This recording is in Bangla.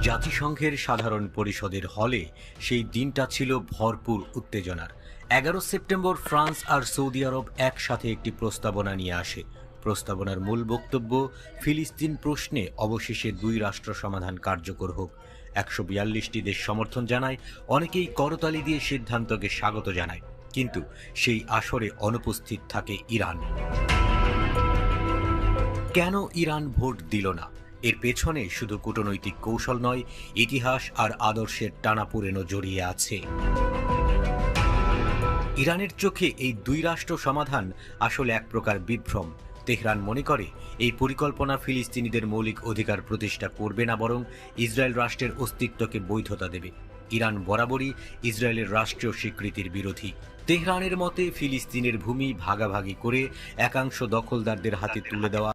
জাতিসংঘের সাধারণ পরিষদের হলে সেই দিনটা ছিল ভরপুর উত্তেজনার। 11 সেপ্টেম্বর ফ্রান্স আর সৌদি আরব একসাথে একটি প্রস্তাবনা নিয়ে আসে। প্রস্তাবনার মূল বক্তব্য, ফিলিস্তিন প্রশ্নে অবশেষে দুই রাষ্ট্র সমাধান কার্যকর হোক। 142টি দেশ সমর্থন জানায়, অনেকেই করতালি দিয়ে সিদ্ধান্তকে স্বাগত জানায়, কিন্তু সেই আসরে অনুপস্থিত থাকে ইরান। কেন ইরান ভোট দিল না? এর পেছনে শুধু কূটনৈতিক কৌশল নয়, ইতিহাস আর আদর্শের টানাপোড়েনও জড়িয়ে আছে। ইরানের চোখে এই দুই রাষ্ট্র সমাধান আসলে এক প্রকার বিভ্রম। তেহরান মনে করে এই পরিকল্পনা ফিলিস্তিনিদের মৌলিক অধিকার প্রতিষ্ঠা করবে না, বরং ইসরায়েল রাষ্ট্রের অস্তিত্বকে বৈধতা দেবে। ইরান বরাবরই ইসরায়েলের রাষ্ট্রীয় স্বীকৃতির বিরোধী। তেহরানের মতে ফিলিস্তিনের ভূমি ভাগাভাগি করে একাংশ দখলদারদের হাতে তুলে দেওয়া